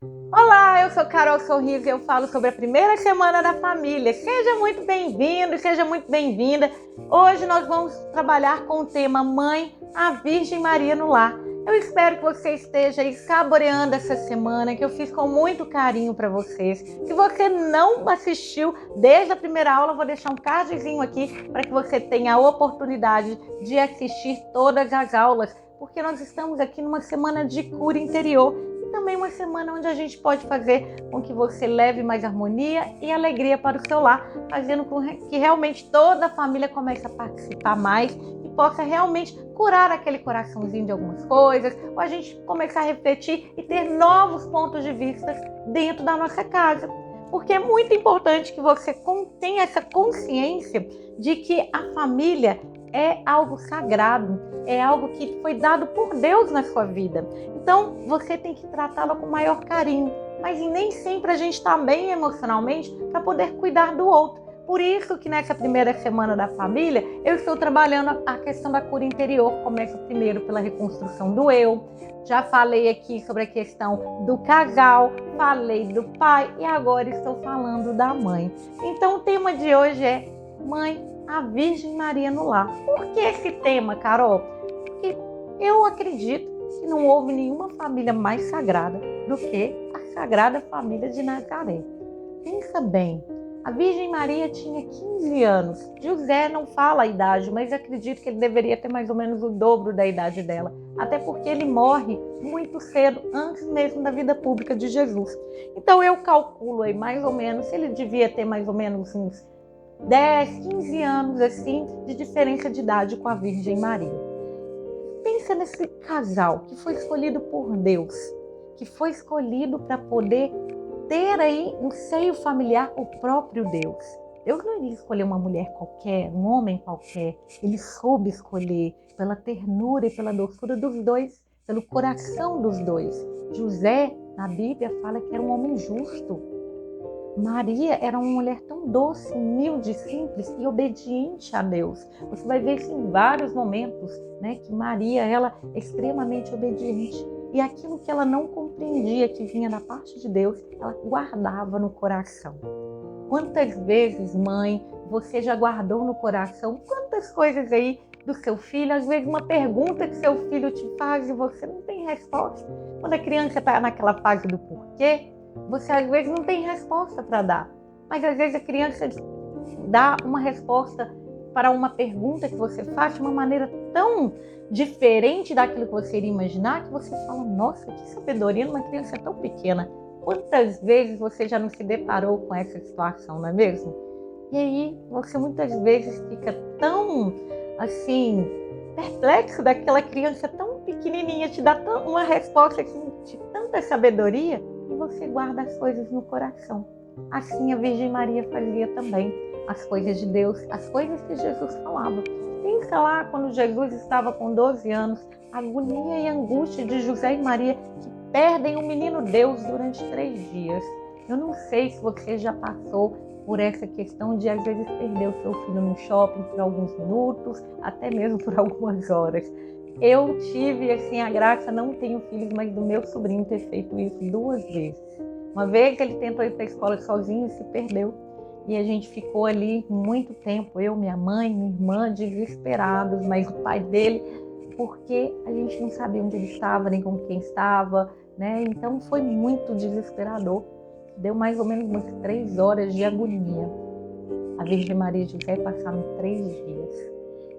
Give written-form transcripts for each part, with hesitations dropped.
Olá, eu sou Carol Sorriso e eu falo sobre a primeira semana da família. Seja muito bem-vindo, seja muito bem-vinda. Hoje nós vamos trabalhar com o tema Mãe, a Virgem Maria no Lar. Eu espero que você esteja aí saboreando essa semana, que eu fiz com muito carinho para vocês. Se você não assistiu desde a primeira aula, eu vou deixar um cardzinho aqui para que você tenha a oportunidade de assistir todas as aulas, porque nós estamos aqui numa semana de cura interior. Também uma semana onde a gente pode fazer com que você leve mais harmonia e alegria para o seu lar, fazendo com que realmente toda a família comece a participar mais e possa realmente curar aquele coraçãozinho de algumas coisas, ou a gente começar a refletir e ter novos pontos de vista dentro da nossa casa. Porque é muito importante que você tenha essa consciência de que a família é algo sagrado, é algo que foi dado por Deus na sua vida. Então, você tem que tratá-la com maior carinho, mas nem sempre a gente está bem emocionalmente para poder cuidar do outro. Por isso que nessa primeira semana da família, eu estou trabalhando a questão da cura interior. Começa primeiro pela reconstrução do eu. Já falei aqui sobre a questão do casal, falei do pai e agora estou falando da mãe. Então, o tema de hoje é Mãe, a Virgem Maria no Lar. Por que esse tema, Carol? Porque eu acredito que não houve nenhuma família mais sagrada do que a Sagrada Família de Nazaré. Pensa bem, a Virgem Maria tinha 15 anos. José não fala a idade, mas acredito que ele deveria ter mais ou menos o dobro da idade dela. Até porque ele morre muito cedo, antes mesmo da vida pública de Jesus. Então eu calculo aí mais ou menos, ele devia ter mais ou menos uns 10, 15 anos assim de diferença de idade com a Virgem Maria. Pensa nesse casal que foi escolhido por Deus, que foi escolhido para poder ter aí no seio familiar o próprio Deus. Deus não iria escolher uma mulher qualquer, um homem qualquer. Ele soube escolher pela ternura e pela doçura dos dois, pelo coração dos dois. José, na Bíblia, fala que era um homem justo. Maria era uma mulher tão doce, humilde, simples e obediente a Deus. Você vai ver isso em vários momentos, né? Que Maria, ela é extremamente obediente. E aquilo que ela não compreendia, que vinha da parte de Deus, ela guardava no coração. Quantas vezes, mãe, você já guardou no coração quantas coisas aí do seu filho? Às vezes uma pergunta que seu filho te faz e você não tem resposta. Quando a criança está naquela fase do porquê, você às vezes não tem resposta para dar, mas às vezes a criança dá uma resposta para uma pergunta que você faz de uma maneira tão diferente daquilo que você iria imaginar, que você fala, nossa, que sabedoria numa criança tão pequena. Quantas vezes você já não se deparou com essa situação, não é mesmo? E aí você muitas vezes fica tão, assim, perplexo daquela criança tão pequenininha, te dá uma resposta assim, de tanta sabedoria, e você guarda as coisas no coração. Assim a Virgem Maria fazia também, as coisas de Deus, as coisas que Jesus falava. Pensa lá quando Jesus estava com 12 anos, a agonia e a angústia de José e Maria que perdem o menino Deus durante 3 dias. Eu não sei se você já passou por essa questão de às vezes perder o seu filho no shopping por alguns minutos, até mesmo por algumas horas. Eu tive assim a graça, não tenho filhos, mas do meu sobrinho ter feito isso 2 vezes. Uma vez ele tentou ir para a escola sozinho e se perdeu. E a gente ficou ali muito tempo, eu, minha mãe, minha irmã, desesperados, mas o pai dele, porque a gente não sabia onde ele estava, nem com quem estava, né? Então foi muito desesperador. Deu mais ou menos umas 3 horas de agonia. A Virgem Maria e José passaram 3 dias.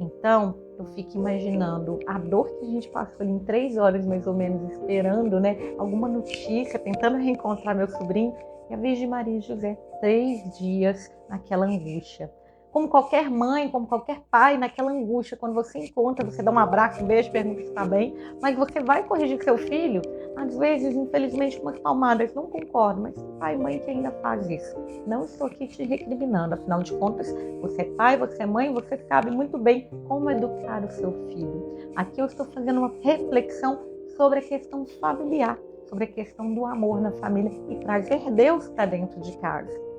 Então, eu fico imaginando a dor que a gente passou ali em 3 horas, mais ou menos, esperando, né, alguma notícia, tentando reencontrar meu sobrinho, e a Virgem Maria e José, 3 dias naquela angústia. Como qualquer mãe, como qualquer pai, naquela angústia, quando você encontra, você dá um abraço, um beijo, pergunta se está bem, mas você vai corrigir seu filho, às vezes, infelizmente, umas palmadas, não concordo, mas pai e mãe que ainda faz isso. Não estou aqui te recriminando, afinal de contas, você é pai, você é mãe, você sabe muito bem como educar o seu filho. Aqui eu estou fazendo uma reflexão sobre a questão familiar, sobre a questão do amor na família e trazer Deus para dentro de casa.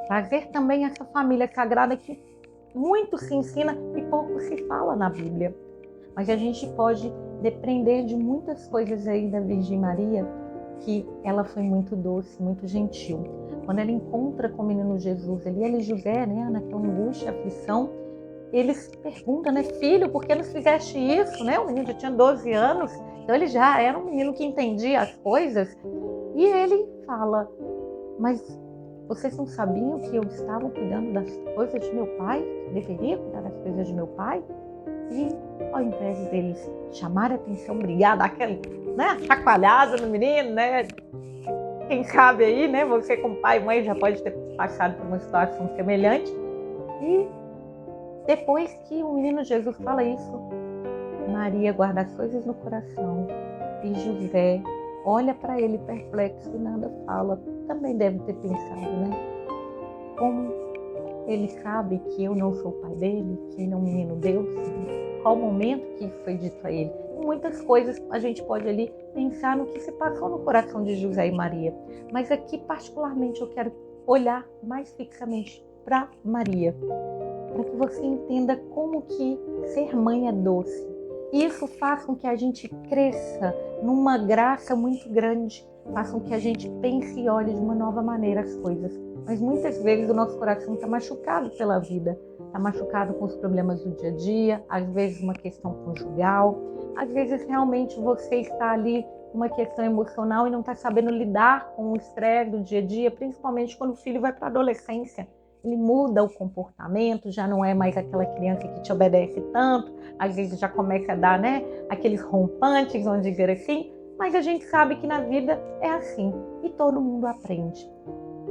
Trazer também essa família sagrada que muito se ensina e pouco se fala na Bíblia. Mas a gente pode depender de muitas coisas aí da Virgem Maria que ela foi muito doce, muito gentil. Quando ela encontra com o menino Jesus ali, ela e José, né, naquela angústia, aflição, eles perguntam, né, filho, por que nos fizeste isso? Né? O menino já tinha 12 anos, então ele já era um menino que entendia as coisas. E ele fala, mas vocês não sabiam que eu estava cuidando das coisas de meu pai? Deveria cuidar das coisas de meu pai? E ao invés deles chamarem a atenção, brigar, dar aquela, né, chacoalhada no menino, né? Quem sabe aí, né? Você como pai e mãe já pode ter passado por uma situação semelhante. E depois que o menino Jesus fala isso, Maria guarda as coisas no coração e José olha para ele perplexo e nada fala. Também deve ter pensado, né? Como ele sabe que eu não sou o pai dele, que ele é um menino Deus? Qual o momento que isso foi dito a ele? E muitas coisas a gente pode ali pensar no que se passou no coração de José e Maria. Mas aqui particularmente eu quero olhar mais fixamente para Maria, para que você entenda como que ser mãe é doce. Isso faz com que a gente cresça numa graça muito grande, faz com que a gente pense e olhe de uma nova maneira as coisas. Mas muitas vezes o nosso coração está machucado pela vida, está machucado com os problemas do dia a dia, às vezes uma questão conjugal, às vezes realmente você está ali com uma questão emocional e não está sabendo lidar com o estresse do dia a dia, principalmente quando o filho vai para a adolescência. Ele muda o comportamento, já não é mais aquela criança que te obedece tanto, às vezes já começa a dar, né, aqueles rompantes, vamos dizer assim, mas a gente sabe que na vida é assim e todo mundo aprende.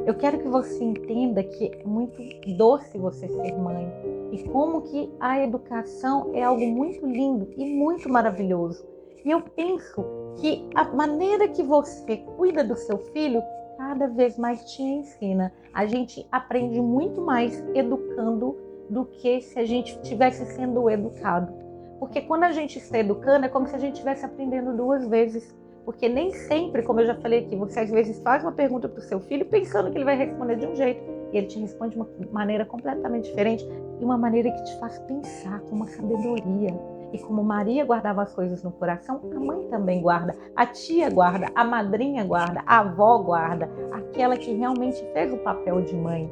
Eu quero que você entenda que é muito doce você ser mãe e como que a educação é algo muito lindo e muito maravilhoso. E eu penso que a maneira que você cuida do seu filho cada vez mais te ensina. A gente aprende muito mais educando do que se a gente estivesse sendo educado. Porque quando a gente está educando, é como se a gente estivesse aprendendo duas vezes. Porque nem sempre, como eu já falei aqui, você às vezes faz uma pergunta para o seu filho pensando que ele vai responder de um jeito. E ele te responde de uma maneira completamente diferente. E uma maneira que te faz pensar com uma sabedoria. E como Maria guardava as coisas no coração, a mãe também guarda, a tia guarda, a madrinha guarda, a avó guarda, aquela que realmente fez o papel de mãe.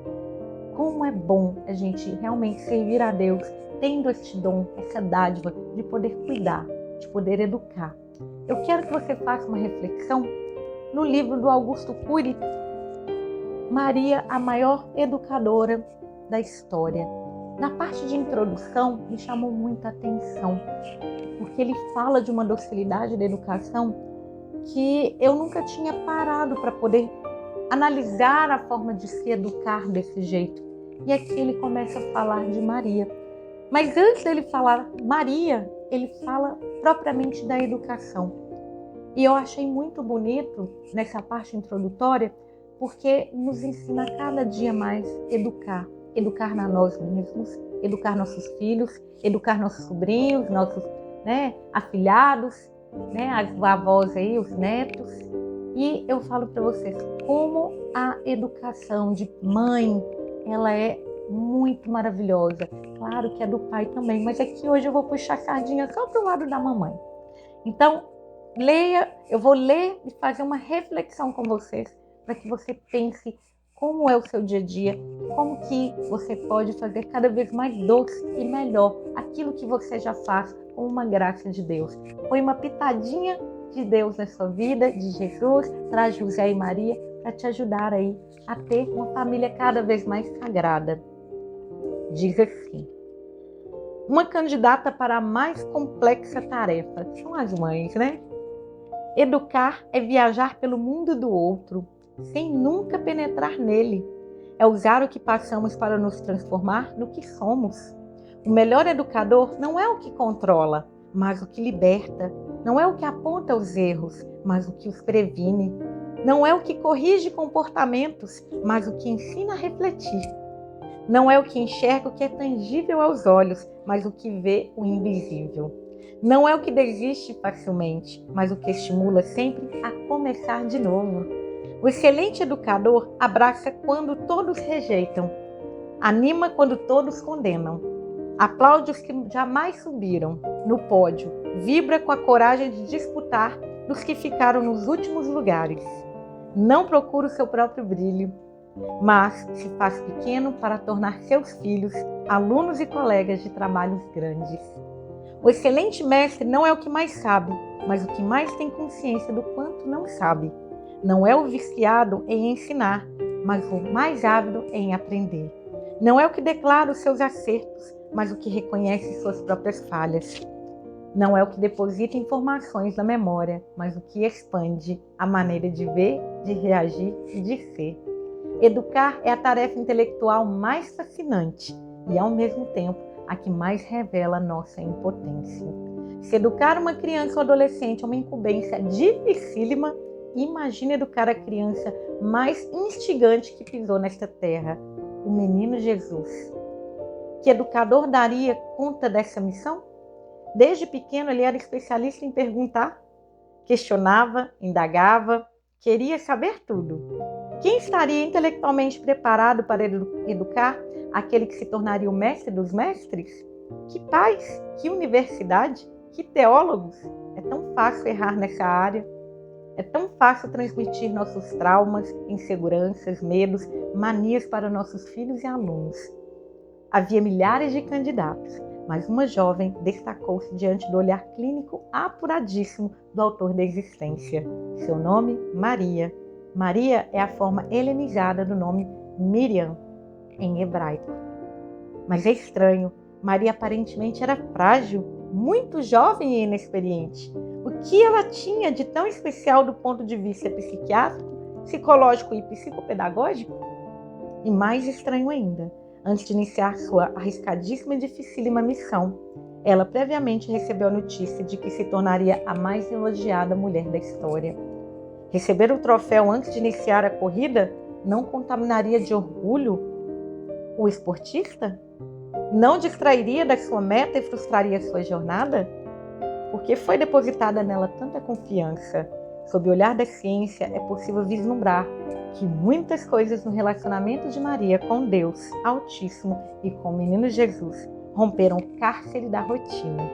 Como é bom a gente realmente servir a Deus, tendo este dom, essa dádiva de poder cuidar, de poder educar. Eu quero que você faça uma reflexão no livro do Augusto Cury, Maria, a maior educadora da história. Na parte de introdução, me chamou muita atenção, porque ele fala de uma docilidade da educação que eu nunca tinha parado para poder analisar a forma de se educar desse jeito. E aqui ele começa a falar de Maria. Mas antes dele falar Maria, ele fala propriamente da educação. E eu achei muito bonito nessa parte introdutória, porque nos ensina cada dia mais a educar. Educar na nós mesmos, educar nossos filhos, educar nossos sobrinhos, nossos, né, afilhados, né, as avós aí, os netos. E eu falo para vocês como a educação de mãe, ela é muito maravilhosa. Claro que é do pai também, mas aqui hoje eu vou puxar a sardinha só para o lado da mamãe. Então, leia, eu vou ler e fazer uma reflexão com vocês, para que você pense como é o seu dia a dia, como que você pode fazer cada vez mais doce e melhor aquilo que você já faz com uma graça de Deus. Põe uma pitadinha de Deus na sua vida, de Jesus, para José e Maria, para te ajudar aí a ter uma família cada vez mais sagrada. Diz assim: uma candidata para a mais complexa tarefa são as mães, né? Educar é viajar pelo mundo do outro, sem nunca penetrar nele. É usar o que passamos para nos transformar no que somos. O melhor educador não é o que controla, mas o que liberta. Não é o que aponta os erros, mas o que os previne. Não é o que corrige comportamentos, mas o que ensina a refletir. Não é o que enxerga o que é tangível aos olhos, mas o que vê o invisível. Não é o que desiste facilmente, mas o que estimula sempre a começar de novo. O excelente educador abraça quando todos rejeitam, anima quando todos condenam, aplaude os que jamais subiram no pódio, vibra com a coragem de disputar dos que ficaram nos últimos lugares. Não procura o seu próprio brilho, mas se faz pequeno para tornar seus filhos alunos e colegas de trabalhos grandes. O excelente mestre não é o que mais sabe, mas o que mais tem consciência do quanto não sabe. Não é o viciado em ensinar, mas o mais ávido em aprender. Não é o que declara os seus acertos, mas o que reconhece suas próprias falhas. Não é o que deposita informações na memória, mas o que expande a maneira de ver, de reagir e de ser. Educar é a tarefa intelectual mais fascinante e, ao mesmo tempo, a que mais revela nossa impotência. Se educar uma criança ou adolescente é uma incumbência dificílima, imagine educar a criança mais instigante que pisou nesta terra, o menino Jesus. Que educador daria conta dessa missão? Desde pequeno ele era especialista em perguntar, questionava, indagava, queria saber tudo. Quem estaria intelectualmente preparado para educar aquele que se tornaria o mestre dos mestres? Que pais, que universidade, que teólogos! É tão fácil errar nessa área. É tão fácil transmitir nossos traumas, inseguranças, medos, manias para nossos filhos e alunos. Havia milhares de candidatos, mas uma jovem destacou-se diante do olhar clínico apuradíssimo do autor da existência. Seu nome, Maria. Maria é a forma helenizada do nome Miriam, em hebraico. Mas é estranho, Maria aparentemente era frágil, muito jovem e inexperiente. O que ela tinha de tão especial do ponto de vista psiquiátrico, psicológico e psicopedagógico? E mais estranho ainda, antes de iniciar sua arriscadíssima e dificílima missão, ela previamente recebeu a notícia de que se tornaria a mais elogiada mulher da história. Receber o troféu antes de iniciar a corrida não contaminaria de orgulho o esportista? Não distrairia da sua meta e frustraria sua jornada? Porque foi depositada nela tanta confiança. Sob o olhar da ciência, é possível vislumbrar que muitas coisas no relacionamento de Maria com Deus Altíssimo e com o menino Jesus romperam o cárcere da rotina.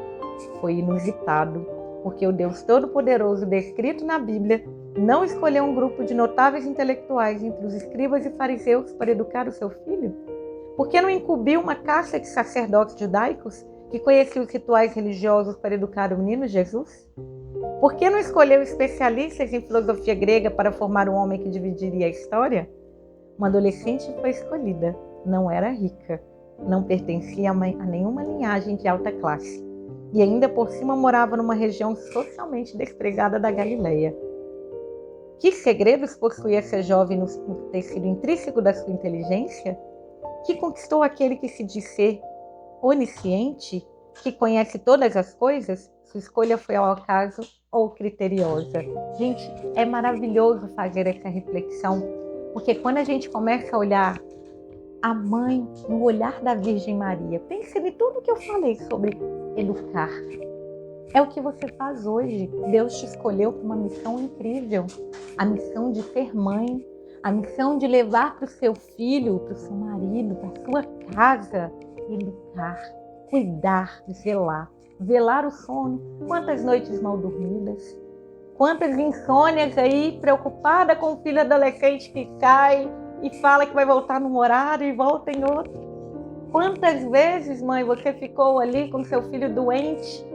Foi inusitado, porque o Deus Todo-Poderoso descrito na Bíblia não escolheu um grupo de notáveis intelectuais entre os escribas e fariseus para educar o seu filho? Por que não incumbiu uma casta de sacerdotes judaicos que conheciam os rituais religiosos para educar o menino Jesus? Por que não escolheu especialistas em filosofia grega para formar um homem que dividiria a história? Uma adolescente foi escolhida, não era rica, não pertencia a nenhuma linhagem de alta classe e ainda por cima morava numa região socialmente desprezada da Galileia. Que segredos possuía essa jovem no tecido intrínseco da sua inteligência? Que conquistou aquele que se diz ser onisciente, que conhece todas as coisas? Sua escolha foi ao acaso ou criteriosa? Gente, é maravilhoso fazer essa reflexão, porque quando a gente começa a olhar a mãe no olhar da Virgem Maria, pense em tudo que eu falei sobre educar. É o que você faz hoje. Deus te escolheu para uma missão incrível, a missão de ser mãe, a missão de levar para o seu filho, para o seu marido, para a sua casa, educar, cuidar, zelar. Velar o sono, quantas noites mal dormidas, quantas insônias aí, preocupada com o filho adolescente que sai e fala que vai voltar num horário e volta em outro. Quantas vezes, mãe, você ficou ali com seu filho doente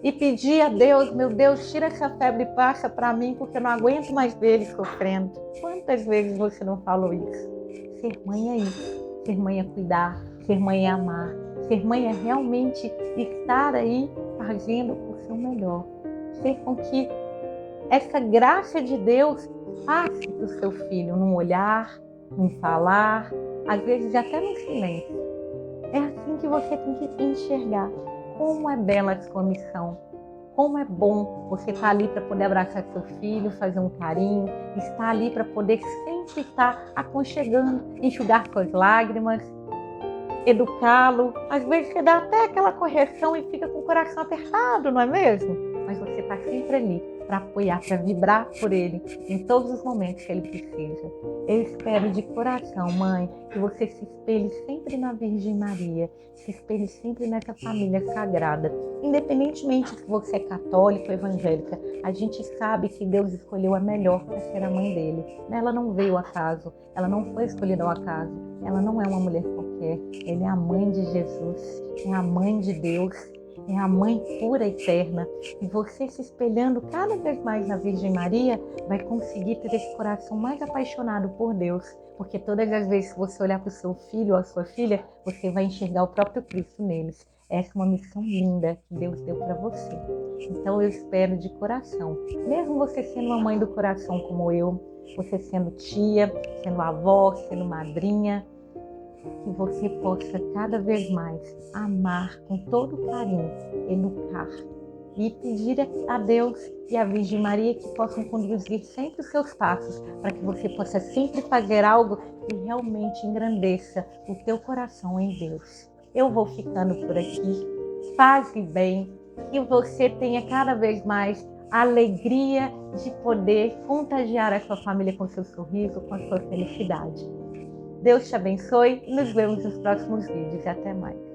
e pedia a Deus, meu Deus, tira essa febre e passa para mim, porque eu não aguento mais ver ele sofrendo. Quantas vezes você não falou isso? Ser mãe é isso, ser mãe é cuidar, ser mãe é amar. Ser mãe é realmente estar aí fazendo o seu melhor. Ser com que essa graça de Deus passe para o seu filho, num olhar, num falar, às vezes até no silêncio. É assim que você tem que enxergar como é bela a sua missão. Como é bom você estar ali para poder abraçar seu filho, fazer um carinho, estar ali para poder sempre estar aconchegando, enxugar suas lágrimas, educá-lo. Às vezes você dá até aquela correção e fica com o coração apertado, não é mesmo? Mas você está sempre ali para apoiar, para vibrar por ele em todos os momentos que ele precisa. Eu espero de coração, mãe, que você se espelhe sempre na Virgem Maria, se espelhe sempre nessa família sagrada. Independentemente se você é católico ou evangélica, a gente sabe que Deus escolheu a melhor para ser a mãe dele. Ela não veio ao acaso, ela não foi escolhida ao acaso, ela não é uma mulher qualquer, ela é a mãe de Jesus, é a mãe de Deus, é a mãe pura e eterna. E você se espelhando cada vez mais na Virgem Maria, vai conseguir ter esse coração mais apaixonado por Deus. Porque todas as vezes que você olhar para o seu filho ou a sua filha, você vai enxergar o próprio Cristo neles. Essa é uma missão linda que Deus deu para você. Então eu espero de coração, mesmo você sendo uma mãe do coração como eu, você sendo tia, sendo avó, sendo madrinha, que você possa cada vez mais amar com todo carinho, educar e pedir a Deus e a Virgem Maria que possam conduzir sempre os seus passos, para que você possa sempre fazer algo que realmente engrandeça o teu coração em Deus. Eu vou ficando por aqui. Faze bem, que você tenha cada vez mais a alegria de poder contagiar a sua família com seu sorriso, com a sua felicidade. Deus te abençoe e nos vemos nos próximos vídeos. Até mais.